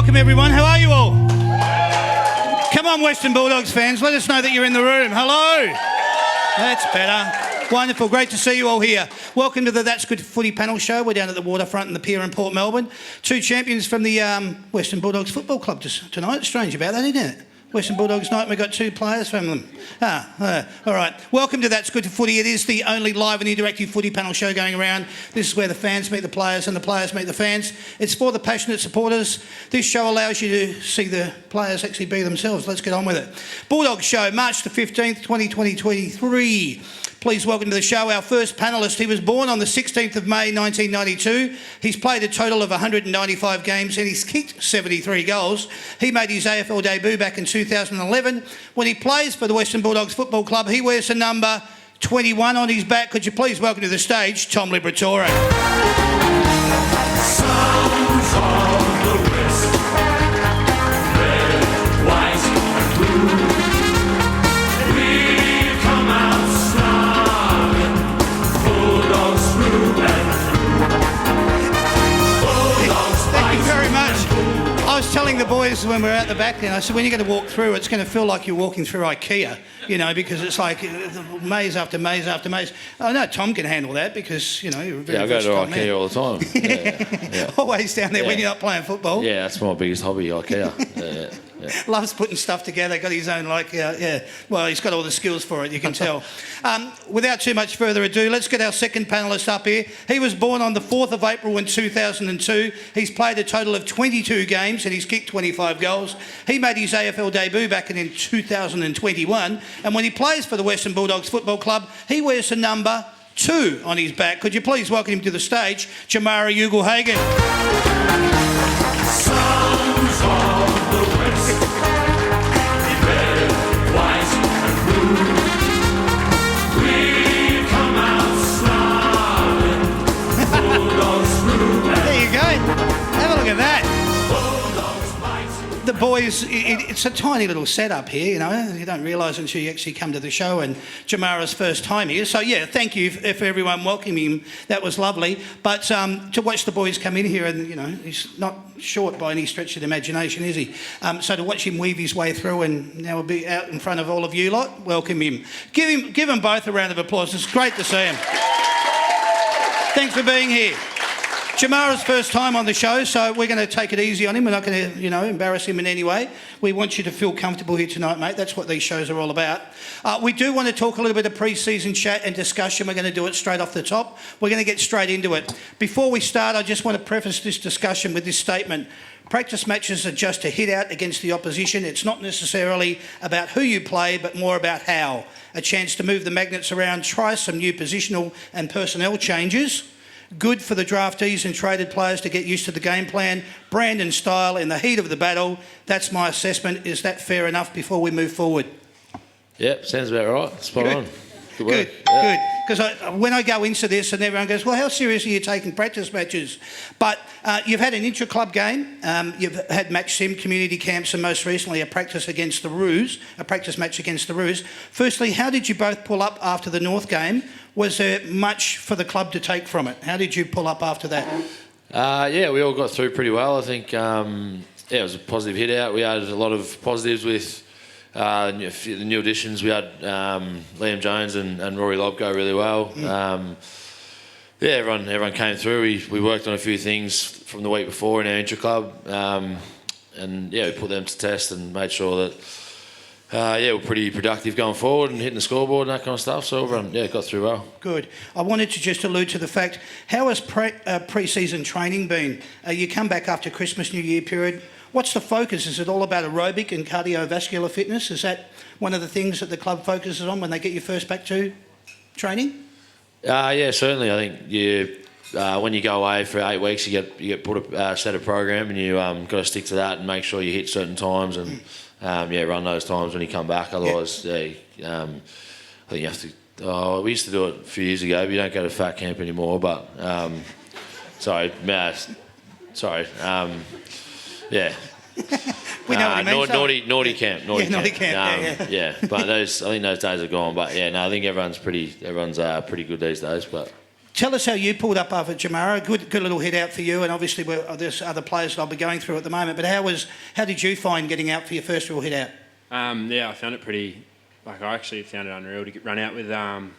Welcome everyone, how are you all? Come on Western Bulldogs fans, let us know that you're in the room. Hello. That's better. Wonderful, great to see you all here. Welcome to the That's Good Footy panel show. We're down at the waterfront in the pier in Port Melbourne. Two champions from the Western Bulldogs Football Club tonight. Strange about that, isn't it? Western Bulldogs night, we've got two players from them. All right. Welcome to That's Good Footy. It is the only live and interactive footy panel show going around. This is where the fans meet the players and the players meet the fans. It's for the passionate supporters. This show allows you to see the players actually be themselves. Let's get on with it. Bulldogs show, March the 15th, 2023. Please welcome to the show our first panellist. He was born on the 16th of May 1992. He's played a total of 195 games and he's kicked 73 goals. He made his AFL debut back in 2011. When he plays for the Western Bulldogs Football Club, he wears the number 21 on his back. Could you please welcome to the stage, Tom Liberatore. Sounds of the West, red, white and blue. We've come out snarling, Bulldogs through and through. Bulldogs Thank you very much. I was telling the boys when we were at the back then, I said, when you're going to walk through, it's going to feel like you're walking through IKEA, you know, because it's like maze after maze after maze. I know Tom can handle that because, you know, you're a very I go to versatile IKEA man. all the time. Yeah. Always down there when you're not playing football. Yeah, that's my biggest hobby, IKEA. Yeah. Loves putting stuff together, got his own, well, he's got all the skills for it, you can tell. Without too much further ado, let's get our second panellist up here. He was born on the 4th of April in 2002. He's played a total of 22 games and he's kicked 25 goals. He made his AFL debut back in 2021, and when he plays for the Western Bulldogs Football Club, he wears the number 2 on his back. Could you please welcome him to the stage, Jamara Ugle-Hagan. Sounds of the West, red, white and blue. We've come out snarling, Bulldogs through and There you go. Have a look at that. Bulldogs bite. The boys, it's a tiny little setup here, you know. You don't realise until you actually come to the show, and Jamara's first time here. So, yeah, thank you for everyone welcoming him. That was lovely. But to watch the boys come in here, and, you know, he's not short by any stretch of the imagination, is he? So to watch him weave his way through and now will be out in front of all of you lot, welcome him. Give them both a round of applause. It's great to see him. Thanks for being here. Jamara's first time on the show, so we're going to take it easy on him. We're not going to, you know, embarrass him in any way. We want you to feel comfortable here tonight, mate. That's what these shows are all about. We do want to talk a little bit of pre-season chat and discussion. We're going to do it straight off the top. We're going to get straight into it. Before we start, I just want to preface this discussion with this statement. Practice matches are just a hit out against the opposition. It's not necessarily about who you play, but more about how. A chance to move the magnets around, try some new positional and personnel changes. Good for the draftees and traded players to get used to the game plan, brand and style in the heat of the battle. That's my assessment. Is that fair enough before we move forward? Yep, sounds about right. Spot on. Good work. Good. Because when I go into this and everyone goes, well, how seriously are you taking practice matches? But you've had an intra-club game, you've had match sim, community camps, and most recently a practice against the Roos, a practice match against the Roos. Firstly, how did you both pull up after the North game? Was there much for the club to take from it? How did you pull up after that? Yeah, we all got through pretty well. I think, it was a positive hit out. We had a lot of positives with the new additions. We had Liam Jones and Rory Lobb go really well. Yeah, everyone came through. We worked on a few things from the week before in our intra-club. And, yeah, we put them to test and made sure that we're pretty productive going forward and hitting the scoreboard and that kind of stuff. So everyone, got through well. Good. I wanted to just allude to the fact, how has pre-season training been? You come back after Christmas, New Year period. What's the focus? Is it all about aerobic and cardiovascular fitness? Is that one of the things that the club focuses on when they get you first back to training? Yeah, certainly. I think when you go away for 8 weeks, you get put a set of program and you got to stick to that and make sure you hit certain times and run those times when you come back. Otherwise, I think you have to. We used to do it a few years ago, but you don't go to fat camp anymore. But sorry. Yeah. We know what you mean. Naughty camp. Naughty camp. Yeah, but I think those days are gone. But yeah, no, I think everyone's pretty good these days. But Tell us how you pulled up after Jamara. Good little hit out for you, and obviously there's other players that I'll be going through at the moment. But how did you find getting out for your first real hit out? Yeah, I found it pretty. I actually found it unreal to run out with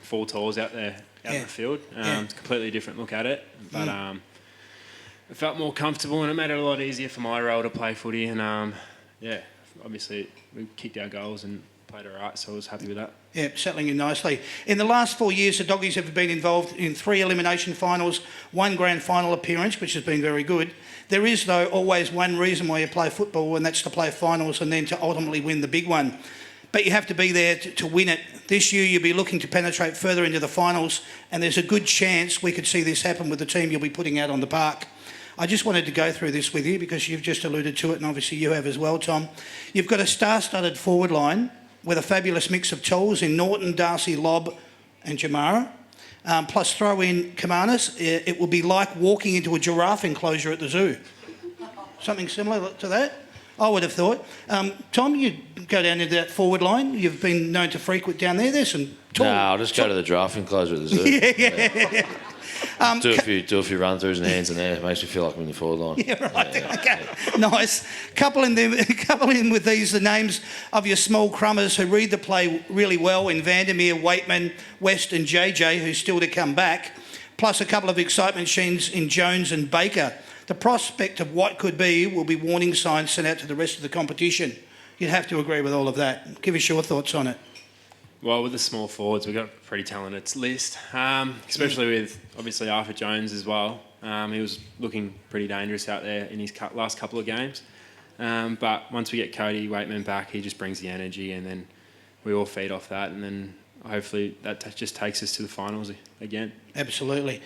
4 tools out there in the field. It's a completely different look at it, but it felt more comfortable and it made it a lot easier for my role to play footy. And obviously we kicked our goals and played all right, so I was happy with that. Yeah, settling in nicely. In the last 4 years, the Doggies have been involved in 3 elimination finals, 1 grand final appearance, which has been very good. There is, though, always one reason why you play football, and that's to play finals and then to ultimately win the big one. But you have to be there to win it. This year, you'll be looking to penetrate further into the finals, and there's a good chance we could see this happen with the team you'll be putting out on the park. I just wanted to go through this with you because you've just alluded to it, and obviously you have as well, Tom. You've got a star-studded forward line with a fabulous mix of tools in Norton, Darcy, Lobb and Jamara. Plus throw in Kamanis. It will be like walking into a giraffe enclosure at the zoo. Something similar to that, I would have thought. Tom, you go down into that forward line. You've been known to frequent down there. There's some tall... No, I'll just go to the giraffe enclosure at the zoo. Yeah. Do a few run-throughs and hands in there. It makes me feel like I'm in the forward line. Yeah, right. Yeah. Okay. Nice. Couple in with these, the names of your small crummers who read the play really well in Vandermeer, Waitman, West and JJ, who's still to come back, plus a couple of excitement machines in Jones and Baker. The prospect of what could be will be warning signs sent out to the rest of the competition. You'd have to agree with all of that. Give us your thoughts on it. Well, with the small forwards, we've got a pretty talented list, especially with, obviously, Arthur Jones as well. He was looking pretty dangerous out there in his last couple of games. But once we get Cody Waitman back, he just brings the energy, and then we all feed off that, and then hopefully that just takes us to the finals again. Absolutely.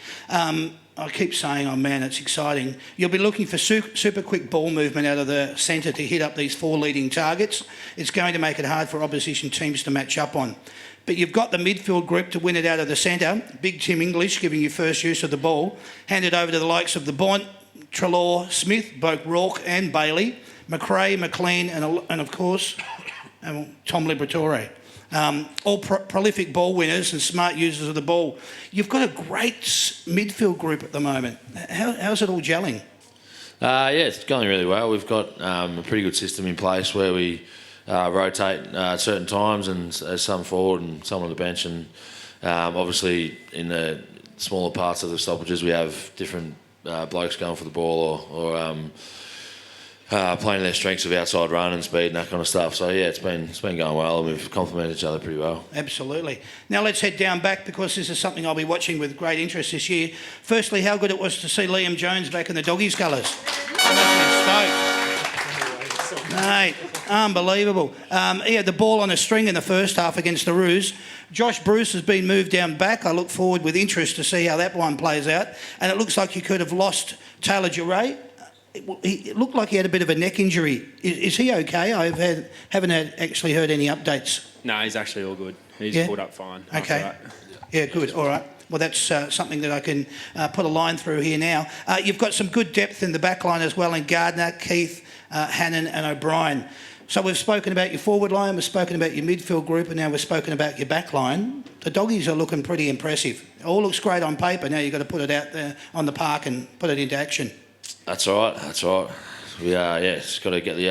I keep saying, oh man, it's exciting. You'll be looking for super quick ball movement out of the centre to hit up these 4 leading targets. It's going to make it hard for opposition teams to match up on. But you've got the midfield group to win it out of the centre. Big Tim English giving you first use of the ball. Hand it over to the likes of the Bont, Treloar, Smith, both Rourke and Bailey, McRae, McLean and of course, Tom Liberatore. All prolific ball winners and smart users of the ball. You've got a great midfield group at the moment. How's it all gelling? It's going really well. We've got a pretty good system in place where we rotate at certain times, and some forward and some on the bench. And obviously, in the smaller parts of the stoppages, we have different blokes going for the ball or playing their strengths of outside run and speed and that kind of stuff. So yeah, it's been going well, and we've complemented each other pretty well. Absolutely. Now let's head down back, because this is something I'll be watching with great interest this year. Firstly, how good it was to see Liam Jones back in the Doggies colours. Mate, unbelievable. He had the ball on a string in the first half against the Roos. Josh Bruce has been moved down back. I look forward with interest to see how that one plays out. And it looks like you could have lost Taylor Duray. It looked like he had a bit of a neck injury. Is he okay? Haven't actually heard any updates. No, he's actually all good. He's pulled up fine. Okay. Yeah, good. All right. Well, that's something that I can put a line through here now. You've got some good depth in the back line as well in Gardner, Keith, Hannon and O'Brien. So we've spoken about your forward line, we've spoken about your midfield group, and now we've spoken about your back line. The Doggies are looking pretty impressive. It all looks great on paper. Now you've got to put it out there on the park and put it into action. That's right. We just got to get the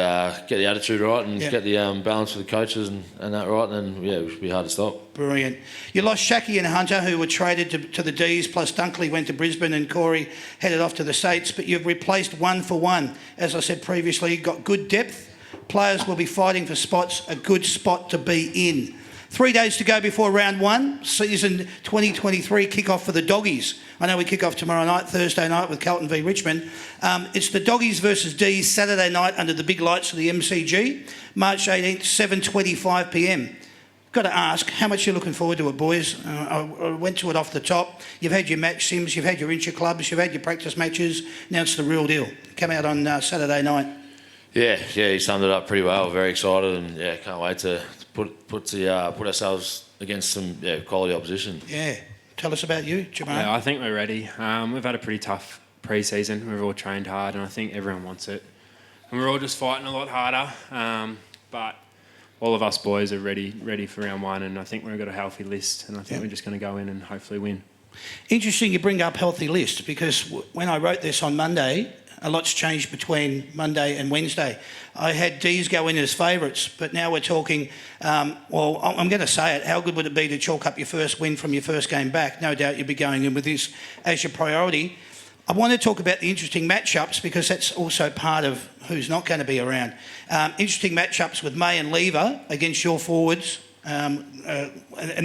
attitude right and get the balance for the coaches and that right, and then it should be hard to stop. Brilliant. You lost Shaki and Hunter, who were traded to the D's, plus Dunkley went to Brisbane and Corey headed off to the States, but you've replaced 1 for 1. As I said previously, you've got good depth. Players will be fighting for spots, a good spot to be in. 3 days to go before round 1, season 2023 kick-off for the Doggies. I know we kick off tomorrow night, Thursday night, with Carlton v Richmond. It's the Doggies versus D's Saturday night under the big lights of the MCG, March 18th, 7:25 p.m. Got to ask, how much you're looking forward to it, boys? I went to it off the top. You've had your match sims, you've had your intra clubs, you've had your practice matches. Now it's the real deal. Come out on Saturday night. Yeah, he summed it up pretty well. Very excited, and can't wait to put ourselves against some quality opposition. Yeah. Tell us about you, Jermaine. Yeah, I think we're ready. We've had a pretty tough pre-season. We've all trained hard, and I think everyone wants it. And we're all just fighting a lot harder. But all of us boys are ready for round 1, and I think we've got a healthy list, and I think we're just going to go in and hopefully win. Interesting you bring up healthy list, because when I wrote this on Monday, a lot's changed between Monday and Wednesday. I had D's go in as favourites, but now we're talking, well, I'm going to say it, how good would it be to chalk up your first win from your first game back? No doubt you'd be going in with this as your priority. I want to talk about the interesting matchups, because that's also part of who's not going to be around. Interesting matchups with May and Lever against your forwards. And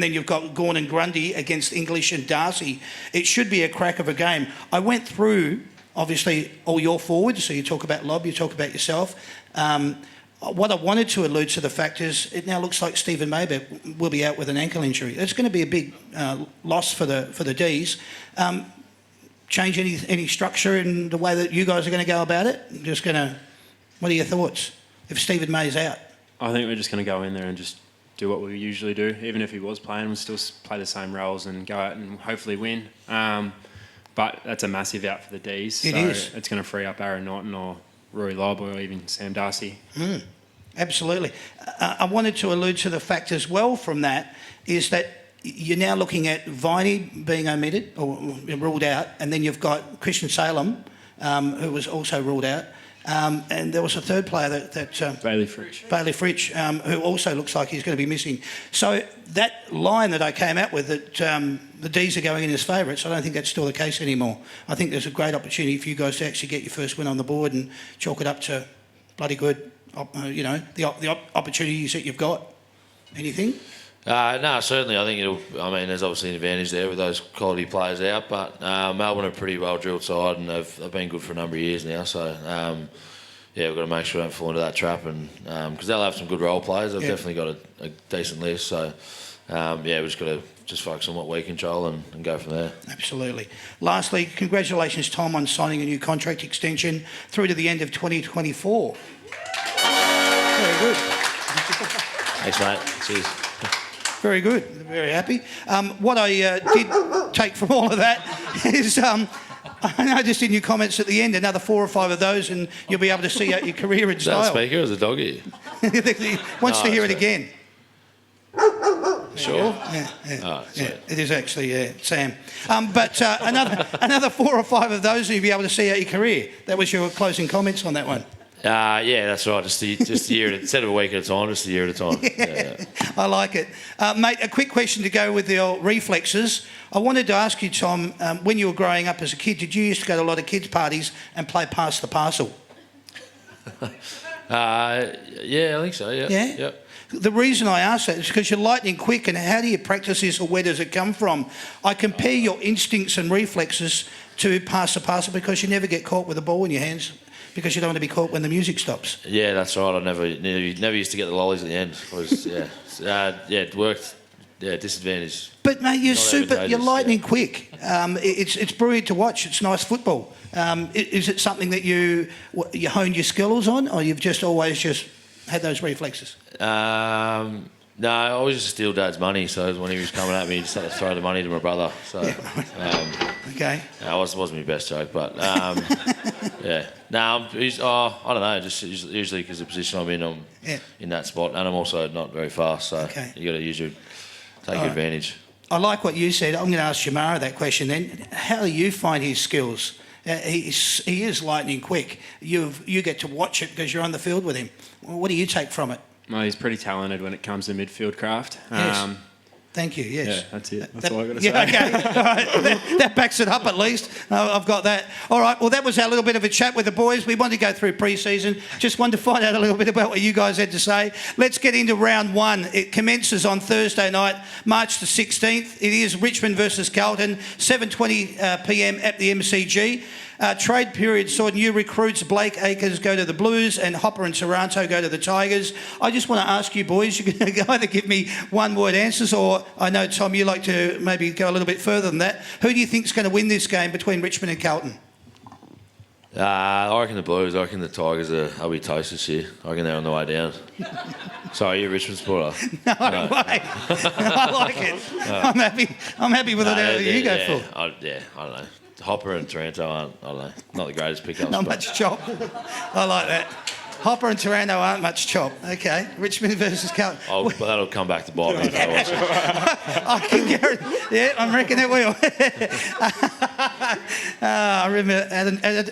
then you've got Gawn and Grundy against English and Darcy. It should be a crack of a game. I went through, obviously, all your forwards. So you talk about Lob, you talk about yourself. What I wanted to allude to the fact is it now looks like Stephen Maybeck will be out with an ankle injury. It's going to be a big loss for the Ds. Change any structure in the way that you guys are going to go about it? What are your thoughts if Stephen May's out? I think we're just going to go in there and just do what we usually do. Even if he was playing, we'll still play the same roles and go out and hopefully win. But that's a massive out for the Ds. It is. It's going to free up Aaron Norton or Rory Lobb or even Sam Darcy. Absolutely. I wanted to allude to the fact as well from that is that you're now looking at Viney being omitted or ruled out, and then you've got Christian Salem, who was also ruled out. And there was a third player that Bailey Fritsch. Bailey Fritsch, who also looks like he's going to be missing. So that line that I came out with, that the Ds are going in as favourites, I don't think that's still the case anymore. I think there's a great opportunity for you guys to actually get your first win on the board and chalk it up to bloody good, the opportunities that you've got. Anything? No, certainly. I think there's obviously an advantage there with those quality players out, but Melbourne are a pretty well-drilled side and they've been good for a number of years now. So, we've got to make sure we don't fall into that trap, and because they'll have some good role players. They've definitely got a decent list. So, we've just got to just focus on what we control and go from there. Absolutely. Lastly, congratulations, Tom, on signing a new contract extension through to the end of 2024. Very good. Thanks, mate. Cheers. Very good. Very happy. What I did take from all of that is I noticed in your comments at the end another 4 or 5 of those, and you'll be able to see out your career in Is that a style. speaker or is it a doggy? He wants to hear it again. Sure. Yeah, Oh, sweet. it is actually Sam. But another 4 or 5 of those, and you'll be able to see out your career. That was your closing comments on that one. That's right. Just a year instead of a week at a time, just a year at a time. Yeah. I like it. Mate, a quick question to go with your reflexes. I wanted to ask you, Tom, when you were growing up as a kid, did you used to go to a lot of kids' parties and play pass the parcel? I think so, yeah. Yeah? Yep. The reason I ask that is because you're lightning quick, and how do you practice this, or where does it come from? I compare your instincts and reflexes to pass the parcel because you never get caught with a ball in your hands, because you don't want to be caught when the music stops. Yeah, that's right. I never used to get the lollies at the end. It worked. Yeah, disadvantage. But mate, you're lightning yeah. quick. It's brilliant to watch. It's nice football. Is it something that you honed your skills on, or you've just always just had those reflexes? No, I always used to steal Dad's money. So when he was coming at me, he just had to throw the money to my brother. So Okay. it wasn't my best joke, but yeah. No, I don't know. Just usually because the position I'm in, I'm in that spot, and I'm also not very fast. So you got to take your advantage. I like what you said. I'm going to ask Jamara that question then. How do you find his skills? He is lightning quick. You get to watch it because you're on the field with him. What do you take from it? Well, he's pretty talented when it comes to midfield craft. Yes. Thank you, yes. Yeah, that's it. That's all I've got to say. Yeah, okay. All right. That backs it up at least. I've got that. All right, well, that was our little bit of a chat with the boys. We wanted to go through pre-season. Just wanted to find out a little bit about what you guys had to say. Let's get into round one. It commences on Thursday night, March the 16th. It is Richmond versus Carlton, 7:20 p.m. at the MCG. Trade period saw new recruits Blake Acres go to the Blues and Hopper and Taranto go to the Tigers. I just want to ask you boys, you can either give me one-word answers, or I know, Tom, you like to maybe go a little bit further than that. Who do you think's going to win this game between Richmond and Carlton? I reckon the Blues. I reckon the Tigers will be toast this year. I reckon they're on the way down. Sorry, you're a Richmond supporter. No way. I like it. I'm happy with whatever you go for. I don't know. Hopper and Taranto aren't, I don't know, not the greatest pickups. Not much chop. I like that. Hopper and Taranto aren't much chop. Okay, Richmond versus Carlton. That'll come back to bite me if I watch it. I can guarantee. Yeah, I reckon it will. I remember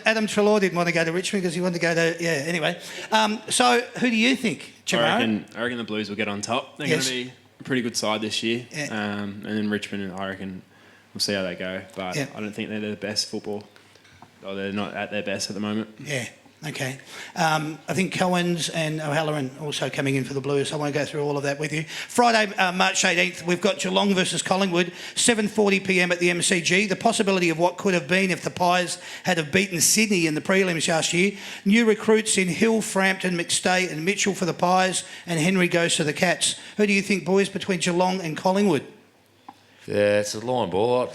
Adam Treloar didn't want to go to Richmond because he wanted to go to. Yeah. Anyway, so who do you think, Jamara? I reckon the Blues will get on top. They're going to be a pretty good side this year. Yeah. And then Richmond, I reckon we'll see how they go. But I don't think they're the best football. Or they're not at their best at the moment. Yeah. Okay. I think Cohen's and O'Halloran also coming in for the Blues. I won't go through all of that with you. Friday, March 18th, we've got Geelong versus Collingwood, 7:40 p.m. at the MCG. The possibility of what could have been if the Pies had have beaten Sydney in the prelims last year. New recruits in Hill, Frampton, McStay and Mitchell for the Pies, and Henry goes to the Cats. Who do you think, boys, between Geelong and Collingwood? Yeah, it's a line ball.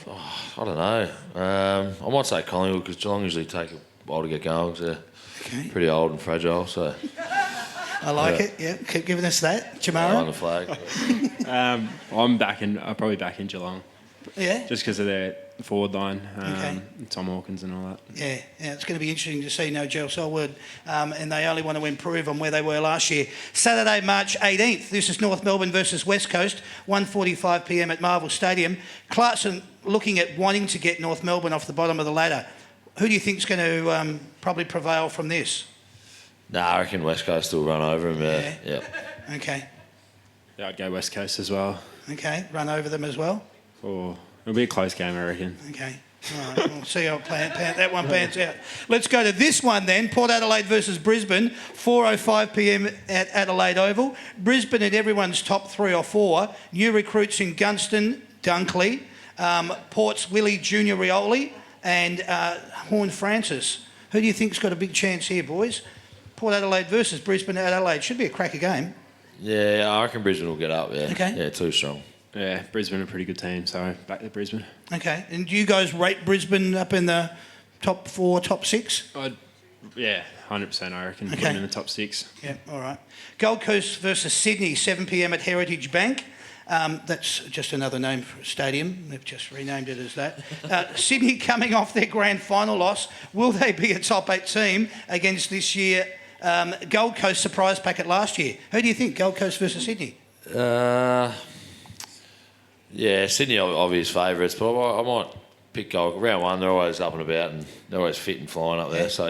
I don't know. I might say Collingwood because Geelong usually take a while to get going because they're pretty old and fragile. So I like it. Yeah, keep giving us that, Jamara. On the flag. I'll probably back in Geelong. Yeah. Just because of their forward line, Tom Hawkins and all that. Yeah, it's going to be interesting to see no Joel Selwood, and they only want to improve on where they were last year. Saturday, March 18th, this is North Melbourne versus West Coast, 1:45 p.m. at Marvel Stadium. Clarkson looking at wanting to get North Melbourne off the bottom of the ladder. Who do you think is going to probably prevail from this? I reckon West Coast will run over them. Yeah. Okay. Yeah, I'd go West Coast as well. Okay, run over them as well. Or it'll be a close game, I reckon. Okay. All right, we'll see how that one pans out. Let's go to this one then. Port Adelaide versus Brisbane, 4:05 p.m. at Adelaide Oval. Brisbane at everyone's top 3 or 4. New recruits in Gunston, Dunkley, Port's Willie Junior Rioli, and Horn Francis. Who do you think's got a big chance here, boys? Port Adelaide versus Brisbane at Adelaide. Should be a cracker game. Yeah, I reckon Brisbane will get up. Yeah. Okay. Yeah, too strong. Yeah, Brisbane are a pretty good team, so back to Brisbane. Okay, and do you guys rate Brisbane up in the top 4, top 6? 100% I reckon. Okay. Put them in the top 6. Yeah, all right. Gold Coast versus Sydney, 7 p.m. at Heritage Bank. That's just another name for a stadium. They've just renamed it as that. Sydney coming off their grand final loss. Will they be a top 8 team against this year? Gold Coast surprise packet last year. Who do you think, Gold Coast versus Sydney? Yeah, Sydney are obvious favourites, but I might pick Gold. Round 1, they're always up and about and they're always fit and flying up there. So,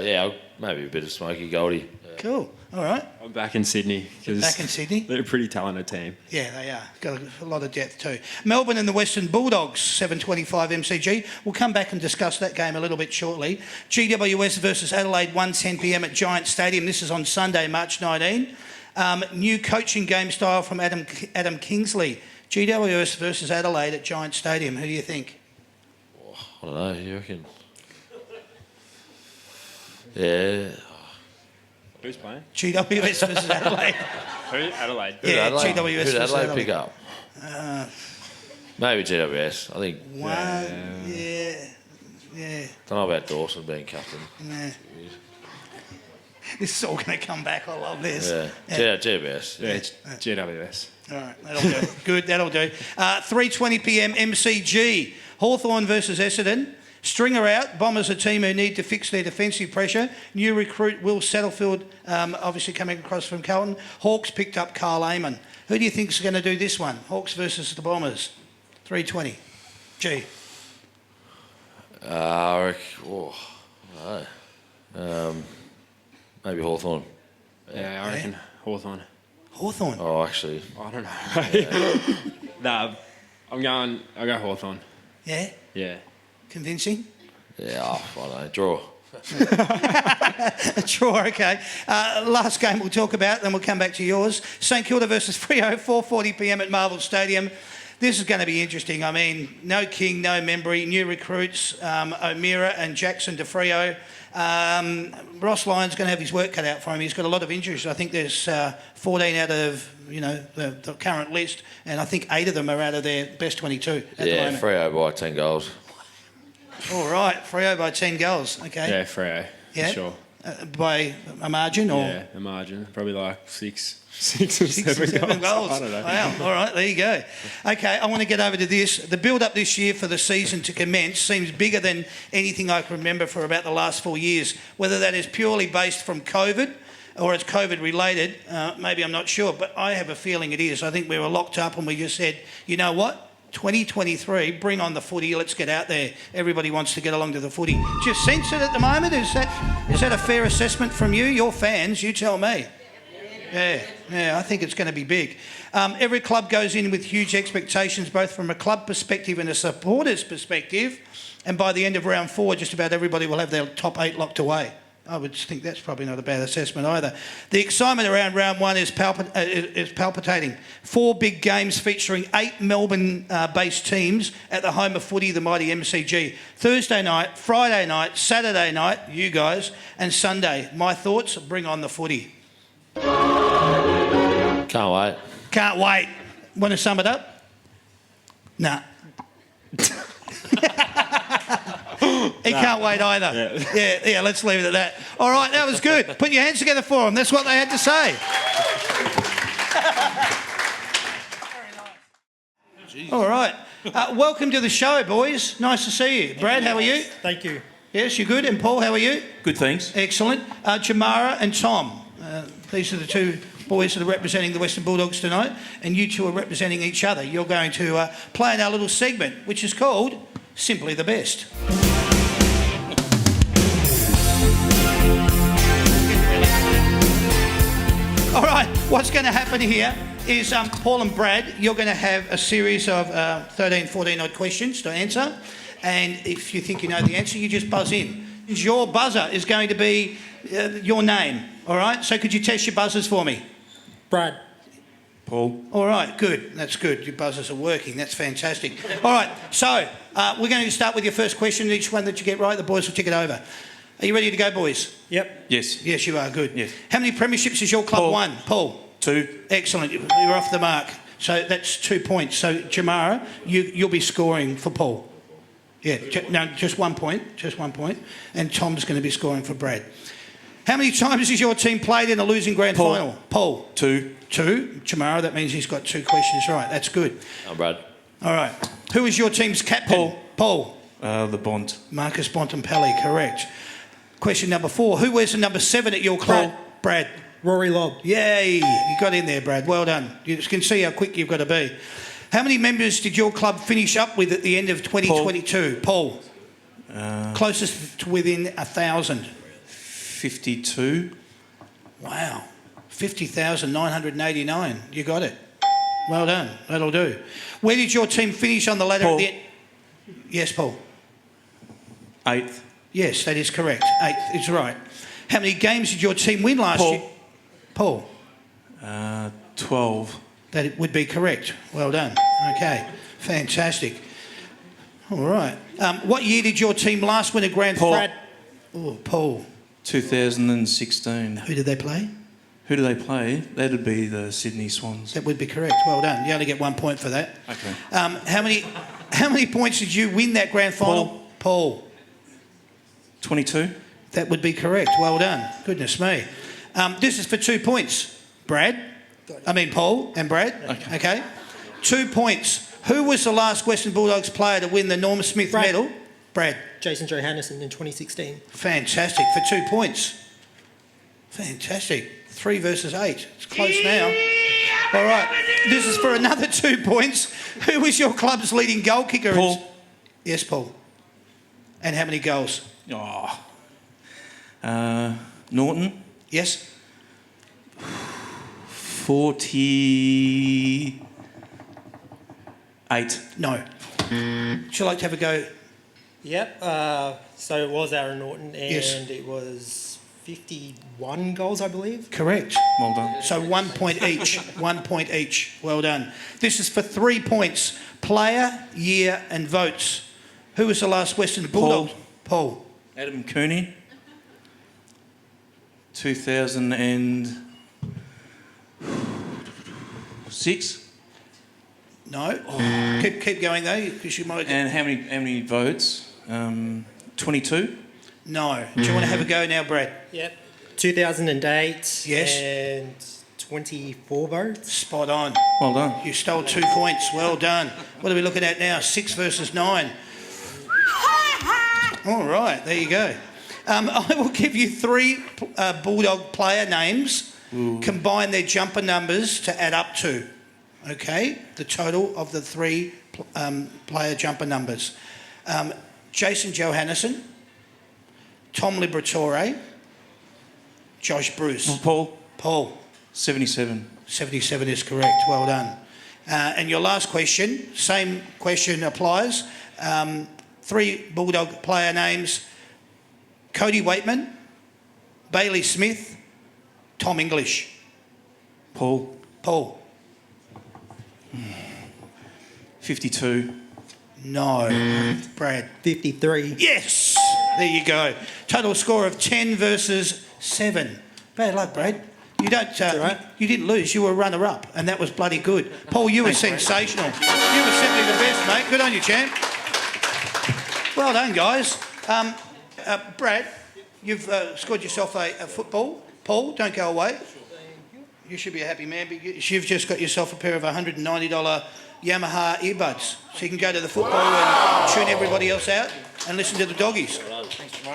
maybe a bit of smoky Goldie. Yeah. Cool. All right. I'm back in Sydney. Back in Sydney? They're a pretty talented team. Yeah, they are. Got a lot of depth too. Melbourne and the Western Bulldogs, 7:25 MCG. We'll come back and discuss that game a little bit shortly. GWS versus Adelaide, 1:10 p.m. at Giant Stadium. This is on Sunday, March 19. New coaching game style from Adam Kingsley. GWS versus Adelaide at Giant Stadium. Who do you think? I don't know. You reckon? Yeah. Who's playing? GWS versus Adelaide. Who? Adelaide. Yeah, Who did GWS versus Adelaide Adelaide. pick up? Maybe GWS. I think. Yeah. Don't know about Dawson being captain. Nah. This is all going to come back. I love this. Yeah, GWS. Yeah, it's GWS. All right, that'll do. Good, that'll do. 3:20 p.m. MCG. Hawthorn versus Essendon. Stringer out. Bombers a team who need to fix their defensive pressure. New recruit Will Saddlefield, obviously coming across from Carlton. Hawks picked up Carl Amon. Who do you think's going to do this one? Hawks versus the Bombers. 3:20. G. I reckon. Maybe Hawthorn. Yeah, I reckon Hawthorn. Hawthorn. Oh, actually. I don't know. Nah, I'll go Hawthorn. Yeah? Yeah. Convincing? Yeah, I don't know. Draw. Sure, okay. Last game we'll talk about, then we'll come back to yours. St Kilda versus Freo, 4:40 p.m. at Marvel Stadium. This is going to be interesting. I mean, no King, no Membry, new recruits, O'Meara and Jackson DeFrio. Ross Lyon's going to have his work cut out for him. He's got a lot of injuries. I think there's 14 out of the current list, and I think 8 of them are out of their best 22 at the moment. Freo by 10 goals. All right, Freo by 10 goals. Okay. Yeah, Freo. Yeah. For sure. By a margin or? Yeah, a margin. Probably like 6 or 7 goals. I don't know. Wow. All right, there you go. Okay, I want to get over to this. The build-up this year for the season to commence seems bigger than anything I can remember for about the last 4 years, whether that is purely based from COVID or it's COVID related. Maybe, I'm not sure, but I have a feeling it is. I think we were locked up and we just said, you know what? 2023, bring on the footy. Let's get out there. Everybody wants to get along to the footy. Do you sense it at the moment? Is that a fair assessment from you? Your fans, you tell me. Yeah, I think it's going to be big. Every club goes in with huge expectations, both from a club perspective and a supporter's perspective. And by the end of round 4, just about everybody will have their top 8 locked away. I would think that's probably not a bad assessment either. The excitement around round 1 is palpitating. 4 big games featuring 8 Melbourne-based teams at the home of footy, the mighty MCG. Thursday night, Friday night, Saturday night, you guys, and Sunday. My thoughts, bring on the footy. Can't wait. Can't wait. Want to sum it up? Nah. He can't wait either. Yeah, let's leave it at that. All right, that was good. Put your hands together for them. That's what they had to say. All right. Welcome to the show, boys. Nice to see you. Brad, how are you? Thank you. Yes, you're good. And Paul, how are you? Good, thanks. Excellent. Jamara and Tom. These are the two boys that are representing the Western Bulldogs tonight, and you two are representing each other. You're going to play in our little segment, which is called Simply the Best. All right, what's going to happen here is Paul and Brad, you're going to have a series of 13, 14 odd questions to answer, and if you think you know the answer, you just buzz in. Your buzzer is going to be your name, all right? So could you test your buzzers for me? Brad. Paul. All right, good. That's good. Your buzzers are working. That's fantastic. All right, so we're going to start with your first question. Each one that you get right, the boys will tick it over. Are you ready to go, boys? Yep. Yes. Yes, you are. Good. Yes. How many premierships has your club Paul. won? Paul. 2. Excellent. You're off the mark. So that's 2 points. So, Jamara, you'll be scoring for Paul. Yeah, no, just 1 point. Just 1 point. And Tom's going to be scoring for Brad. How many times has your team played in a losing grand Paul. final? Paul. 2. 2. Jamara, that means he's got 2 questions right. That's good. I'm Brad. All right. Who is your team's captain? Paul. Paul. The Bont. Marcus Bontempelli, correct. Question number 4. Who wears the number 7 at your club? Paul. Brad. Rory Lobb. Yay. You got in there, Brad. Well done. You can see how quick you've got to be. How many members did your club finish up with at the end of 2022? Paul. Closest to within 1,000. 52. Wow. 50,989. You got it. Well done. That'll do. Where did your team finish on the ladder Paul. at the end? Yes, Paul. 8th. Yes, that is correct. 8th is right. How many games did your team win last Paul. year? Paul. 12. That would be correct. Well done. Okay. Fantastic. All right. What year did your team last win a grand Paul. final? Oh, Paul. 2016. Who did they play? Who do they play? That'd be the Sydney Swans. That would be correct. Well done. You only get 1 point for that. Okay. How many points did you win that grand final? Paul. 22. That would be correct. Well done. Goodness me. This is for 2 points. Paul and Brad. Okay. 2 points. Who was the last Western Bulldogs player to win the Norm Smith Brad. medal? Brad. Jason Johannisen in 2016. Fantastic. For 2 points. Fantastic. 3 versus 8. It's close now. All right. This is for another 2 points. Who was your club's leading goal kicker? Paul. Yes, Paul. And how many goals? Oh. Norton. Yes? 48. No. Would you like to have a go? Yep. So it was Aaron Norton, and Yes. it was 51 goals, I believe. Correct. Well done. So 1 point each. 1 point each. Well done. This is for 3 points. Player, year, and votes. Who was the last Western Bulldog? Paul. Adam Cooney. 2006. No. Keep going though, because you might. And how many votes? 22. No. Do you want to have a go now, Brad? Yep. 2008. Yes. And 24 votes. Spot on. Well done. You stole 2 points. Well done. What are we looking at now? 6 versus 9. All right. There you go. I will give you 3 Bulldog player names, combine their jumper numbers to add up to, okay? The total of the 3 player jumper numbers. Jason Johannesson, Tom Liberatore, Josh Bruce. Paul. 77. 77 is correct. Well done. And your last question, same question applies. 3 Bulldog player names: Cody Waitman, Bailey Smith, Tom English. Paul. 52. No. Brad. 53. Yes. There you go. Total score of 10 versus 7. Bad luck, Brad. You don't. right. You didn't lose. You were runner-up, and that was bloody good. Paul, you were sensational. You were simply the best, mate. Good on you, champ. Well done, guys. Brad, you've scored yourself a football. Paul, don't go away. You should be a happy man because you've just got yourself a pair of $190 Yamaha earbuds, so you can go to the football and tune everybody else out and listen to the doggies.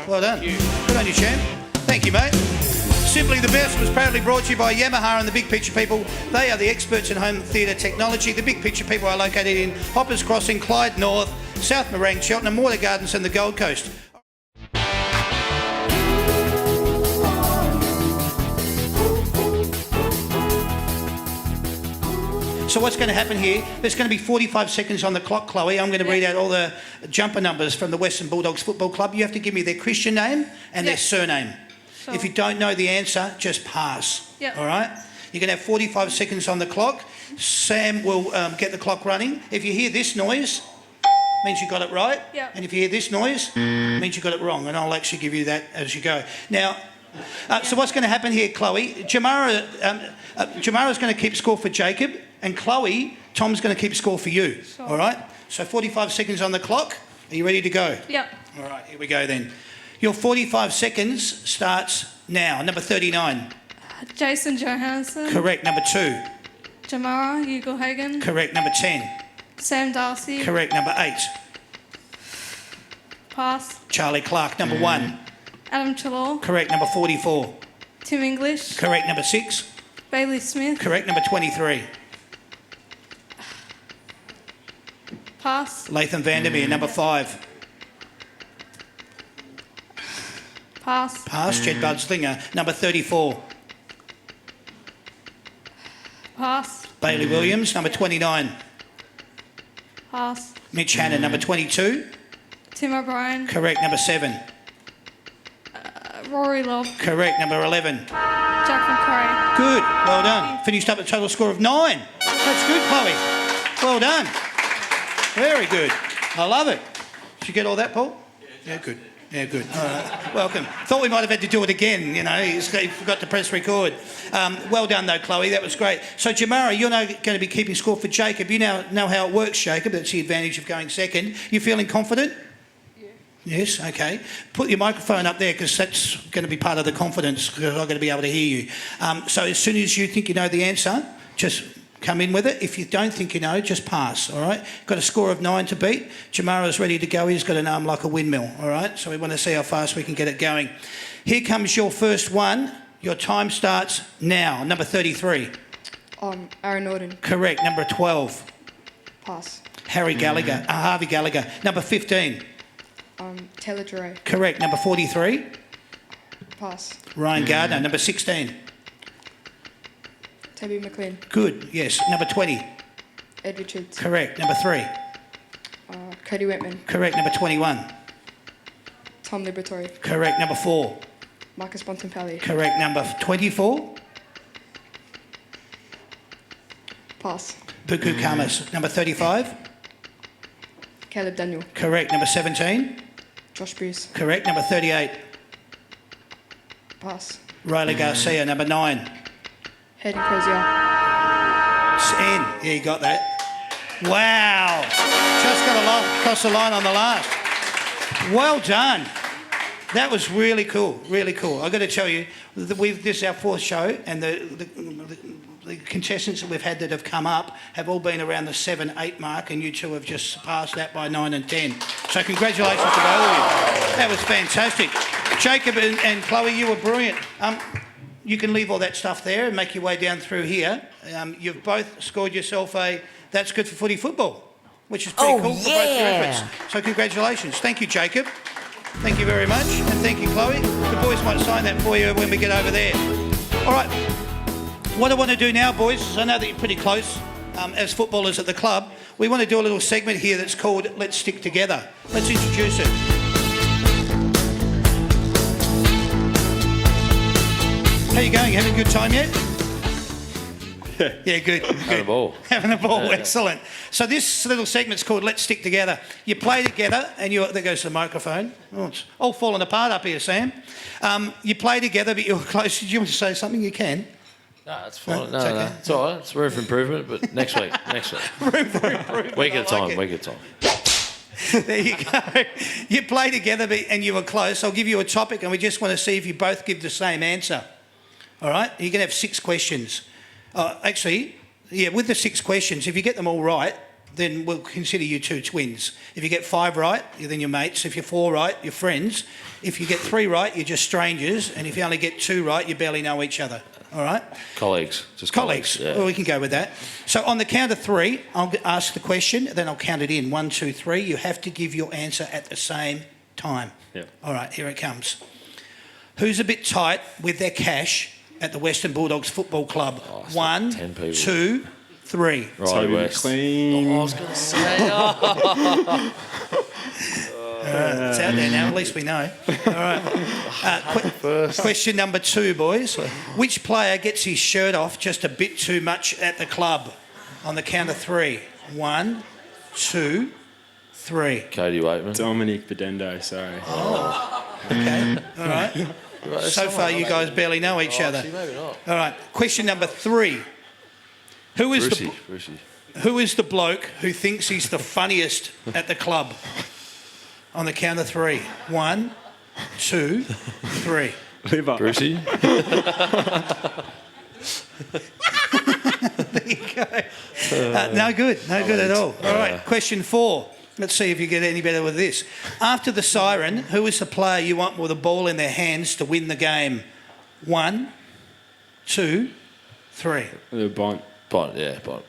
Well done. Good on you, champ. Thank you, mate. Simply the Best was proudly brought to you by Yamaha and the Big Picture People. They are the experts in home theatre technology. The Big Picture People are located in Hoppers Crossing, Clyde North, South Morang, Cheltenham, Water Gardens and the Gold Coast. So what's going to happen here, there's going to be 45 seconds on the clock, Chloe. I'm going to read out all the jumper numbers from the Western Bulldogs Football Club. You have to give me their Christian name and their surname. Sure. If you don't know the answer, just pass. Yep. All right? You're going to have 45 seconds on the clock. Sam will get the clock running. If you hear this noise, means you got it right. Yep. And if you hear this noise, means you got it wrong. And I'll actually give you that as you go. Now, so what's going to happen here, Chloe? Jamara's going to keep score for Jacob, and Chloe, Tom's going to keep score for you. Sure. All right? So 45 seconds on the clock. Are you ready to go? Yep. All right, here we go then. Your 45 seconds starts now. Number 39. Jason Johansson. Correct. Number 2. Jamara Ugelhagen. Correct. Number 10. Sam Darcy. Correct. Number 8. Pass. Charlie Clark. Number 1. Adam Chalor. Correct. Number 44. Tim English. Correct. Number 6. Bailey Smith. Correct. Number 23. Pass. Latham Vandermeer. Number 5. Pass. Pass. Jed Budslinger. Number 34. Pass. Bailey Williams. Number 29. Pass. Mitch Hannon. Number 22. Tim O'Brien. Correct. Number 7. Rory Lobb. Correct. Number 11. Jack McCrae. Good. Well done. Finished up a total score of 9. That's good, Chloe. Well done. Very good. I love it. Did you get all that, Paul? Yeah, good. Yeah, good. All right. Welcome. Thought we might have had to do it again, you know. He forgot to press record. Well done, though, Chloe. That was great. So, Jamara, you're now going to be keeping score for Jacob. You now know how it works, Jacob. That's the advantage of going second. You feeling confident? Yeah. Yes? Okay. Put your microphone up there because that's going to be part of the confidence because I'm going to be able to hear you. So as soon as you think you know the answer, just come in with it. If you don't think you know, just pass, all right? Got a score of 9 to beat. Jamara's ready to go. He's got an arm like a windmill, all right? So we want to see how fast we can get it going. Here comes your first one. Your time starts now. Number 33. Aaron Norton. Correct. Number 12. Pass. Harvey Gallagher. Number 15. Taylor Duray. Correct. Number 43. Pass. Ryan Gardner. Number 16. Toby McLean. Good. Yes. Number 20. Ed Richards. Correct. Number 3. Cody Whitman. Correct. Number 21. Tom Liberatore. Correct. Number 4. Marcus Bontempelli. Correct. Number 24. Pass. Buku Kamas. Number 35. Caleb Daniel. Correct. Number 17. Josh Bruce. Correct. Number 38. Pass. Riley Garcia. Number 9. Hayden Crozier. It's in. Yeah, you got that. Wow. Just got across the line on the last. Well done. That was really cool. Really cool. I've got to tell you, this is our 4th show, and the contestants that we've had that have come up have all been around the 7, 8 mark, and you two have just surpassed that by 9 and 10. So congratulations to both of you. That was fantastic. Jacob and Chloe, you were brilliant. You can leave all that stuff there and make your way down through here. You've both scored yourself a That's Good for Footy football, which is pretty cool for both your efforts. So congratulations. Thank you, Jacob. Thank you very much. And thank you, Chloe. The boys might sign that for you when we get over there. All right. What I want to do now, boys, is I know that you're pretty close as footballers at the club. We want to do a little segment here that's called Let's Stick Together. Let's introduce it. How you going? Having a good time yet? Yeah, good. Having a ball. Having a ball, excellent. So this little segment's called Let's Stick Together. You play together and there goes the microphone. Oh, it's all falling apart up here, Sam. You play together but you're close. Did you want to say something? You can. No, that's fine. No, it's okay. It's all right. It's room for improvement, but next week. Room for improvement. Week at a I time, like it. week at a time. There you go. You play together and you were close. I'll give you a topic and we just want to see if you both give the same answer. All right? You can have 6 questions. With the 6 questions, if you get them all right, then we'll consider you 2 twins. If you get 5 right, then you're mates. If you're 4 right, you're friends. If you get 3 right, you're just strangers. And if you only get 2 right, you barely know each other. All right? Colleagues. Just Colleagues. Yeah. Well, we can go with that. So on the count of 3, I'll ask the question, then I'll count it in. 1, 2, 3. You have to give your answer at the same time. Yeah. All right, here it comes. Who's a bit tight with their cash at the Western Bulldogs Football Club? it's 1, like 10 people. 2, 3. Right, Toby West. McLean. I was going to say, It's out there now, at least we know. All right. Question number 2, boys. Which player gets his shirt off just a bit too much at the club? On the count of 3. 1, 2, 3. Cody Waitman. Dominic Bedendo, sorry. Okay, all right. So far, you guys barely know each other. Actually, maybe not. All right. Question number 3. Who is Brucey. Who is the bloke who thinks he's the funniest at the club? On the count of 3. 1, 2, 3. Liver. Brucey. There you go. No good at all. All right, question 4. Let's see if you get any better with this. After the siren, who is the player you want with a ball in their hands to win the game? 1, 2, 3. Bont. Bond, yeah, Bond.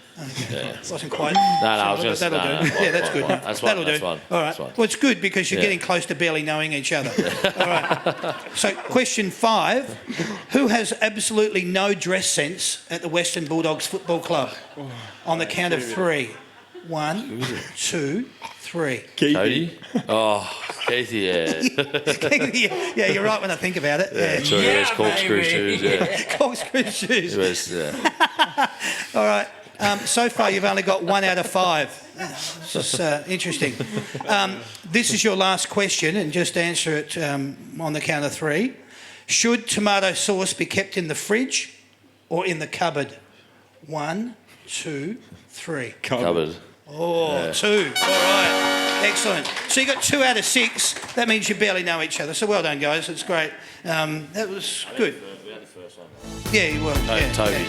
Yeah. Wasn't quite. No, I was sure, going but to say, that'll do. Yeah, that's good. That's fine. That'll do. That's fine. All right. That's fine. Well, it's good because you're Yeah. getting close to barely knowing each other. All right. So, question 5. Who has absolutely no dress sense at the Western Bulldogs Football Club? On the count of 3. 1, 2, 3. Cody? Oh, Keithy, yeah. Yeah, you're right when I think about it. Yeah, Yeah. true. Yeah, corkscrew shoes, yeah. Corkscrew shoes. It was, yeah. All right. So far, you've only got 1 out of 5. This is interesting. This is your last question, and just answer it on the count of 3. Should tomato sauce be kept in the fridge or in the cupboard? 1, 2, 3. Cupboard. Oh, Yeah. 2. All right. Excellent. So you got 2 out of 6. That means you barely know each other. So well done, guys. It's great. That was good. We had the first one. Yeah, you will. Yeah, Toby.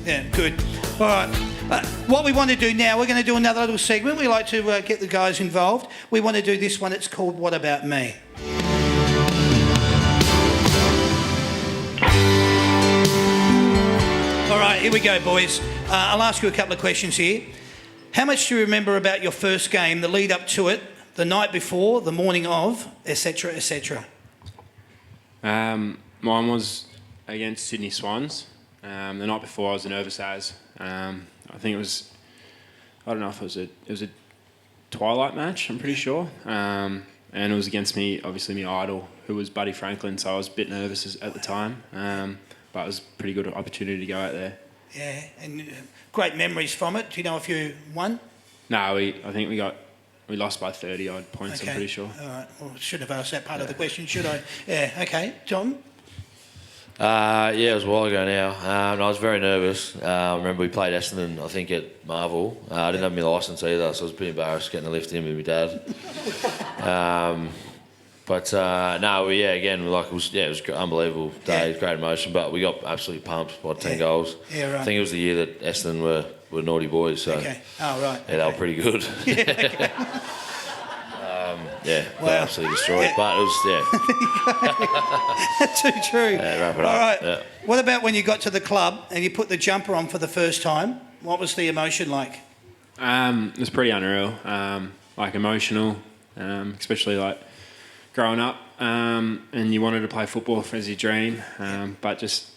yeah, good. All right. What we want to do now, we're going to do another little segment. We like to get the guys involved. We want to do this one. It's called What About Me? All right, here we go, boys. I'll ask you a couple of questions here. How much do you remember about your first game, the lead up to it, the night before, the morning of, etc., etc.? Mine was against Sydney Swans. The night before I was nervous as. I think it was, I don't know if it was a twilight match, I'm pretty sure. And it was against me, obviously my idol, who was Buddy Franklin, so I was a bit nervous at the time. But it was a pretty good opportunity to go out there. Yeah, and great memories from it. Do you know if you won? No, I think we lost by 30 odd points, I'm pretty sure. All right. Well, I should have asked that part of the question, should I? Yeah, okay. Tom? Yeah, it was a while ago now. I was very nervous. I remember we played Essendon, I think, at Marvel. I didn't have my licence either, so I was a bit embarrassed getting a lift in with my dad. Again, it was an unbelievable day, Yeah. great emotion, but we got absolutely pumped by 10 goals. Yeah, right. I think it was the year that Essendon were naughty boys, so Okay. Oh, right. yeah, they were pretty good. got absolutely destroyed. But it was, Too true. Yeah, wrap it All up. right. Yeah. What about when you got to the club and you put the jumper on for the first time? What was the emotion like? It was pretty unreal, like emotional, especially like growing up, and you wanted to play football as your dream, but just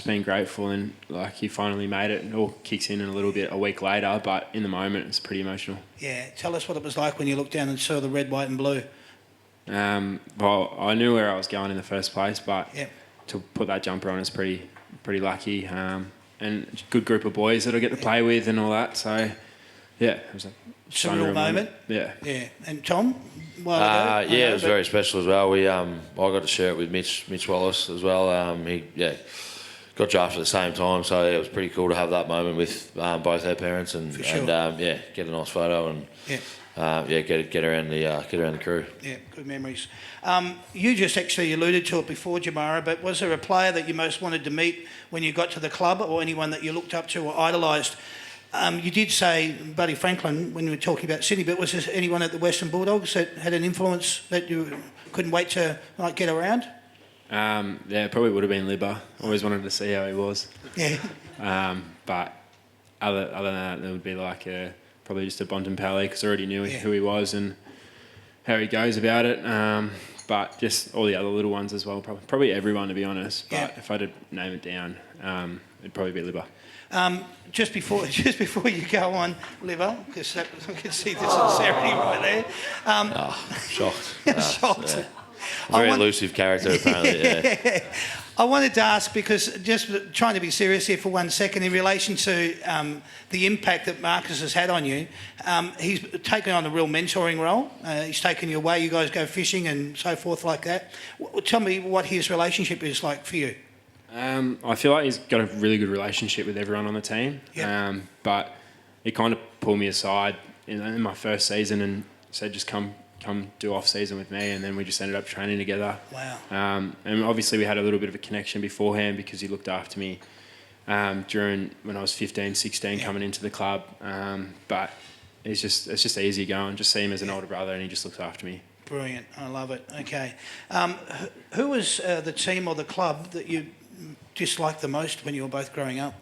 being grateful and like you finally made it. It all kicks in a little bit a week later, but in the moment it's pretty emotional. Yeah, tell us what it was like when you looked down and saw the red, white and blue. Well, I knew where I was going in the first place, but Yep. to put that jumper on is pretty lucky, and a good group of boys that I get to play with and all that. So yeah, it was a Surreal moment. Yeah. Yeah. And Tom? it was very special as well. I got to share it with Mitch Wallace as well. He got drafted at the same time, so it was pretty cool to have that moment with both our parents and get a nice photo and get around the crew. Yeah, good memories. You just actually alluded to it before, Jamara, but was there a player that you most wanted to meet when you got to the club, or anyone that you looked up to or idolised? You did say Buddy Franklin when you were talking about Sydney, but was there anyone at the Western Bulldogs that had an influence that you couldn't wait to get around? It probably would have been Libba. Always wanted to see how he was. Yeah. But other than that, it would be probably just a Bontempelli, because I already knew who he was and how he goes about it. But just all the other little ones as well. Probably everyone, to be honest. But if I had to name it down, it'd probably be Libba. Just before you go on, Liver, because I can see the sincerity right there. Shocked. Shocked. Very elusive character, apparently. Yeah. I wanted to ask, because just trying to be serious here for 1 second, in relation to the impact that Marcus has had on you, he's taken on a real mentoring role. He's taken you away, you guys go fishing and so forth like that. Tell me what his relationship is like for you. I feel like he's got a really good relationship with everyone on the team. Yep. But he kind of pulled me aside in my first season and said, just come do off season with me, and then we just ended up training together. Wow. And obviously we had a little bit of a connection beforehand because he looked after me during when I was 15, 16 coming into the club. But it's just easy going. Just see him as an older brother, and he just looks after me. Brilliant. I love it. Okay. Who was the team or the club that you disliked the most when you were both growing up?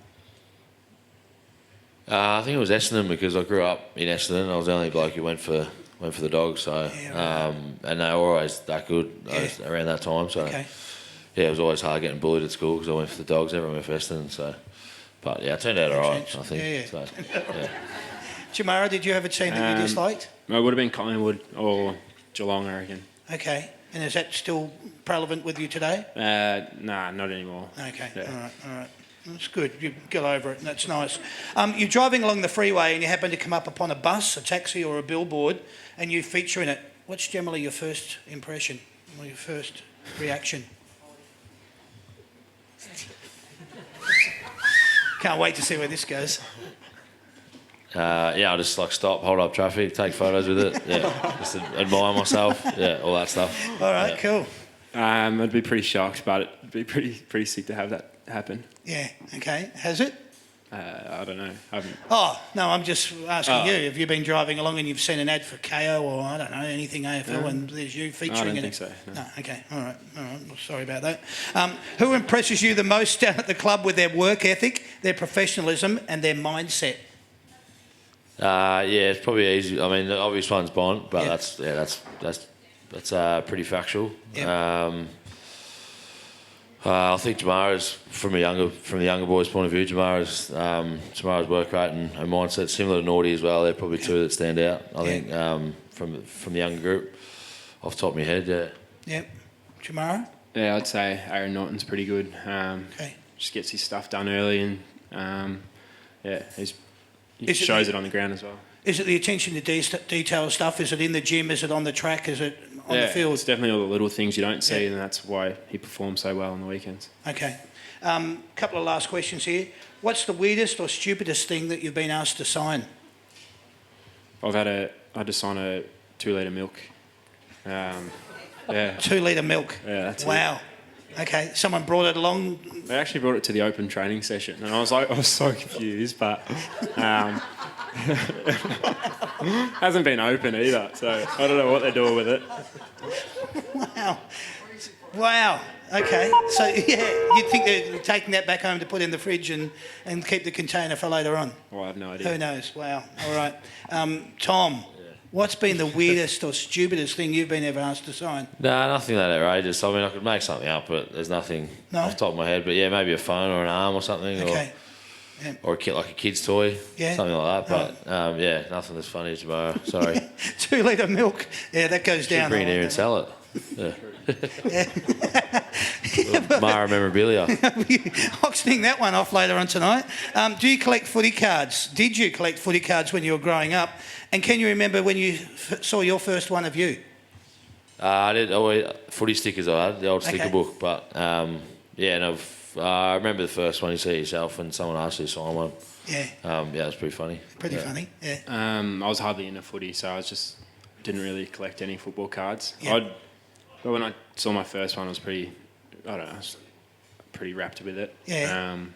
I think it was Essendon, because I grew up in Essendon. I was the only bloke who went for the Dogs, so and they were always that good around that time. So it was always hard getting bullied at school because I went for the Dogs. Everyone went for Essendon, so. But it turned out all right, I think. Yeah. So, Jamara, did you have a team that you disliked? It would have been Collingwood or Geelong, I reckon. Okay. And is that still prevalent with you today? Nah, not anymore. Okay. Yeah. All right. That's good. You get over it. That's nice. You're driving along the freeway and you happen to come up upon a bus, a taxi or a billboard, and you feature in it. What's generally your first impression or your first reaction? Can't wait to see where this goes. I'll just stop, hold up traffic, take photos with it. Yeah, just admire myself. Yeah, all that stuff. All right, cool. I'd be pretty shocked, but it'd be pretty sick to have that happen. Yeah. Okay. Has it? I don't know. I haven't. Oh no, I'm just asking you. Have you been driving along and you've seen an ad for KO or I don't know anything AFL and there's you featuring I don't in think it? so. No. Okay. All right. Well, sorry about that. Who impresses you the most down at the club with their work ethic, their professionalism, and their mindset? It's probably easy. I mean, the obvious one's Bond, but Yep. that's pretty factual. Yep. I think Jamara's from the younger boys' point of view. Jamara's work rate and mindset similar to Naughty as well. They're probably two that stand out. I think from the younger group, off the top of my head. Yeah. Yep. Jamara. Yeah, I'd say Aaron Norton's pretty good. Okay. Just gets his stuff done early, and he shows it on the ground as well. Is it the attention to detail stuff? Is it in the gym? Is it on the track? Is it on the field? It's definitely all the little things you don't see, and that's why he performs so well on the weekends. Okay. Couple of last questions here. What's the weirdest or stupidest thing that you've been asked to sign? I had to sign a 2 litre milk. 2 litre milk. Yeah, that's it. Wow. Okay. Someone brought it along. They actually brought it to the open training session, and I was so confused, but Hasn't been open either, so I don't know what they're doing with it. Wow. Okay. So, yeah, you'd think they're taking that back home to put in the fridge and keep the container for later on. Well, I have no idea. Who knows? Wow. All right. Tom, what's been the weirdest or stupidest thing you've been ever asked to sign? Nah, nothing that outrageous. I mean, I could make something up, but there's nothing No? off the top of my head. But yeah, maybe a phone or an arm or something, Okay. or a kid, like a kid's toy, Yeah. something like that. But yeah, nothing as funny as tomorrow. Sorry. 2 litre milk. Yeah, that goes down. Bring it here and sell it. Yeah. Mara memorabilia. Auctioning that one off later on tonight. Do you collect footy cards? Did you collect footy cards when you were growing up? And can you remember when you saw your first one of you? I did always footy stickers. I had the old sticker Okay. book, but yeah, and I remember the first one you see yourself when someone asked you to sign one. Yeah, Yeah, it was pretty funny. pretty funny. Yeah. I was hardly into footy, so I didn't really collect any football cards. Yeah. But when I saw my first one, I was pretty wrapped with it. Yeah. And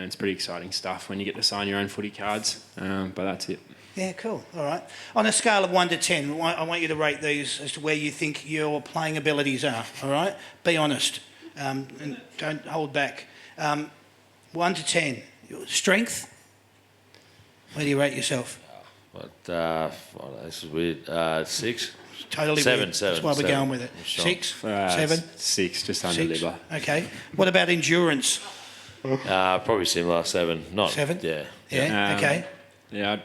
it's pretty exciting stuff when you get to sign your own footy cards. But that's it. Yeah, cool. All right. On a scale of 1 to 10, I want you to rate these as to where you think your playing abilities are. All right. Be honest, and don't hold back. 1 to 10, your strength. Where do you rate yourself? But this is weird. 6. Totally Seven, weird. seven, That's why we're seven. going with it. Sure. 6, 7, 6, just under 6. liver. Okay. What about endurance? Probably similar. 7. Not 7? Yeah. Yeah. Okay. Yeah,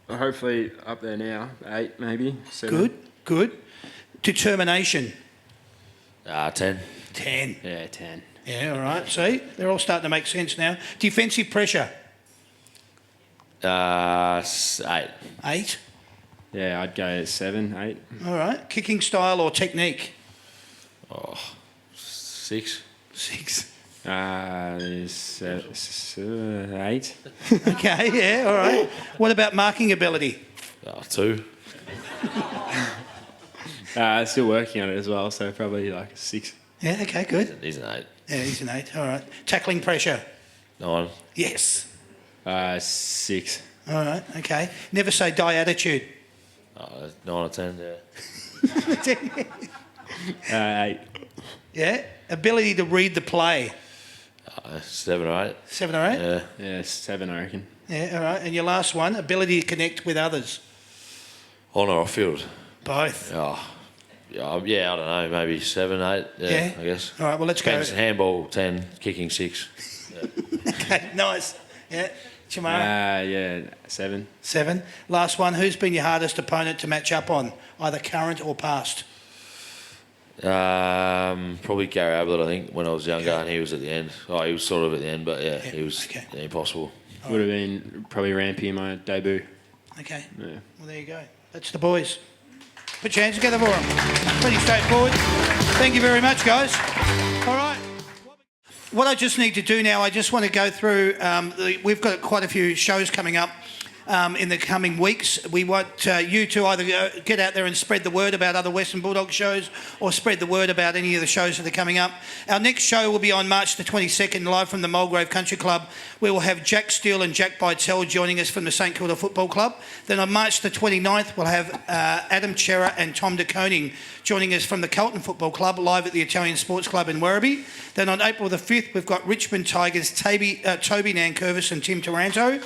hopefully up there now. 8 maybe. 7. Good. Determination. 10. 10. Yeah, 10. Yeah. All right. See, they're all starting to make sense now. Defensive pressure. 8. 8. Yeah, I'd go 7, 8. All right. Kicking style or technique. 6. 6. There's 8. Okay. Yeah. All right. What about marking ability? 2. Still working on it as well, so probably like a 6. Yeah. Okay. Good. He's an 8. Yeah. He's an 8. All right. Tackling pressure. 9. Yes. 6. All right. Okay. Never say die attitude. 9 or 10. Yeah. 8. Yeah. Ability to read the play. 7 or 8. 7 or 8. Yeah. Yeah, 7, I reckon. Yeah. All right. And your last one, ability to connect with others. On or off field. Both. Yeah, I don't know. Maybe 7, 8. Yeah. I guess. All right. Well, let's go. Depends. Handball 10. Kicking 6. Okay. Nice. Yeah. Chamara. Yeah, 7. 7. Last one. Who's been your hardest opponent to match up on, either current or past? Probably Gary Ablett, I think, when I was younger, and he was at the end. Oh, he was sort of at the end, but yeah, he was impossible. Would have been probably Rampy in my debut. Okay. Yeah. Well, there you go. That's the boys. Put your hands together for them. Pretty straightforward. Thank you very much, guys. All right. What I just need to do now, I just want to go through, we've got quite a few shows coming up in the coming weeks. We want you to either get out there and spread the word about other Western Bulldogs shows or spread the word about any of the shows that are coming up. Our next show will be on March the 22nd, live from the Mulgrave Country Club. We will have Jack Steele and Jack Beitel joining us from the St Kilda Football Club. Then on March the 29th, we'll have Adam Chera and Tom de Koning joining us from the Carlton Football Club, live at the Italian Sports Club in Werribee. Then on April the 5th, we've got Richmond Tigers' Toby Nankervis and Tim Taranto,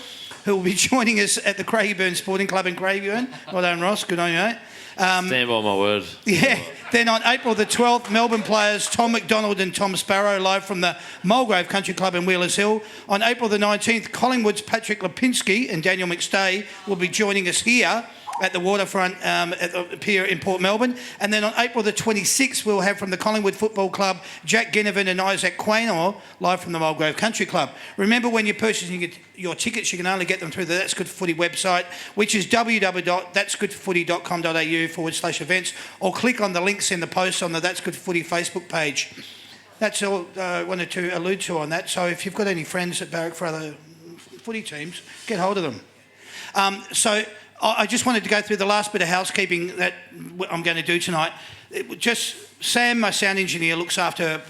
who will be joining us at the Craigieburn Sporting Club in Craigieburn. Well done, Ross. Good on you, mate. Stand by my word. Yeah. Then on April the 12th, Melbourne players Tom McDonald and Tom Sparrow live from the Mulgrave Country Club in Wheelers Hill. On April the 19th, Collingwood's Patrick Lipinski and Daniel McStay will be joining us here at the waterfront at the pier in Port Melbourne. And then on April the 26th, we'll have from the Collingwood Football Club, Jack Ginnivan and Isaac Quaynor, live from the Mulgrave Country Club. Remember, when you're purchasing your tickets, you can only get them through the That's Good for Footy website, which is www.that'sgoodforfooty.com.au/events, or click on the links in the post on the That's Good for Footy Facebook page. That's all I wanted to allude to on that. So if you've got any friends that barrack for other footy teams, get hold of them. So I just wanted to go through the last bit of housekeeping that I'm going to do tonight. Sam, my sound engineer, looks after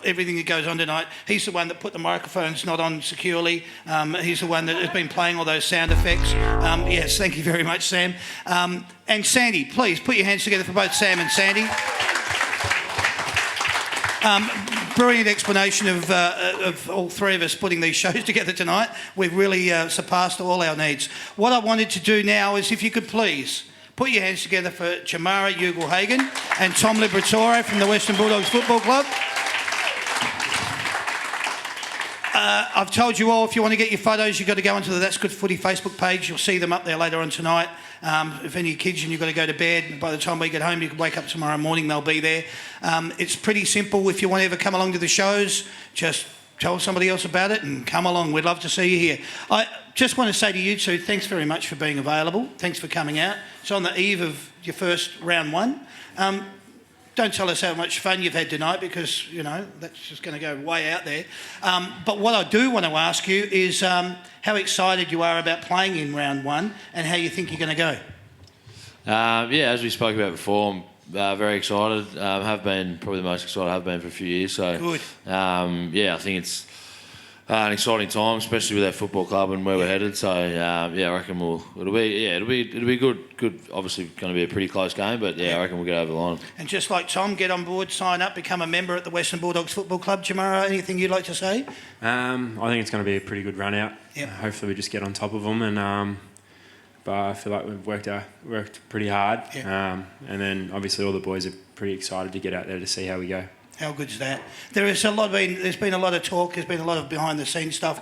everything that goes on tonight. He's the one that put the microphones not on securely. He's the one that has been playing all those sound effects. Yes, thank you very much, Sam. And Sandy, please put your hands together for both Sam and Sandy. Brilliant explanation of all three of us putting these shows together tonight. We've really surpassed all our needs. What I wanted to do now is if you could please put your hands together for Jamara Ugle-Hagan and Tom Liberatore from the Western Bulldogs Football Club. I've told you all, if you want to get your photos, you've got to go onto the That's Good Footy Facebook page. You'll see them up there later on tonight. If any kids and you've got to go to bed, by the time we get home, you can wake up tomorrow morning, they'll be there. It's pretty simple. If you want to ever come along to the shows, just tell somebody else about it and come along. We'd love to see you here. I just want to say to you two, thanks very much for being available. Thanks for coming out. It's on the eve of your first round one. Don't tell us how much fun you've had tonight because, you know, that's just going to go way out there. But what I do want to ask you is how excited you are about playing in round one and how you think you're going to go. Yeah, as we spoke about before, I'm very excited. Have been probably the most excited I've been for a few years. So, good. Yeah, I think it's an exciting time, especially with our football club and where we're headed. So, yeah, I reckon it'll be good. Obviously, going to be a pretty close game, but yeah, I reckon we'll get over the line. And just like Tom, get on board, sign up, become a member at the Western Bulldogs Football Club. Jamara, anything you'd like to say? I think it's going to be a pretty good run out. Yep. Hopefully, we just get on top of them and. But I feel like we've worked pretty hard, and then obviously all the boys are pretty excited to get out there to see how we go. How good's that? There's been a lot of talk. There's been a lot of behind the scenes stuff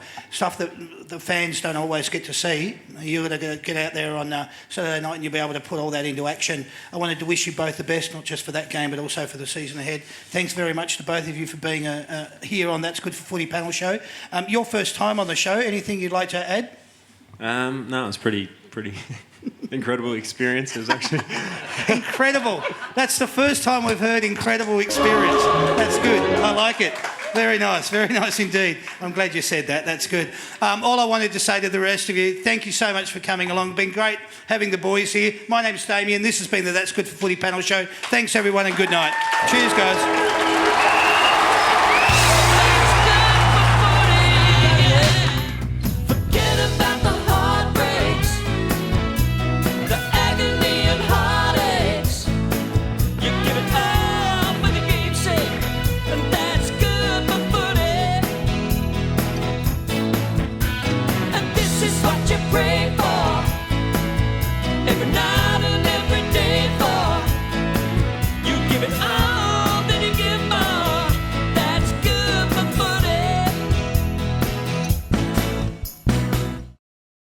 that the fans don't always get to see. You're going to get out there on Saturday night and you'll be able to put all that into action. I wanted to wish you both the best, not just for that game, but also for the season ahead. Thanks very much to both of you for being here on That's Good for Footy panel show. Your first time on the show. Anything you'd like to add? No, it's pretty incredible experience. It was actually incredible. That's the first time we've heard incredible experience. That's good. I like it. Very nice indeed. I'm glad you said that. That's good. All I wanted to say to the rest of you, thank you so much for coming along. It's been great having the boys here. My name's Damien. This has been the That's Good for Footy panel show. Thanks everyone and good night. Cheers guys. Every night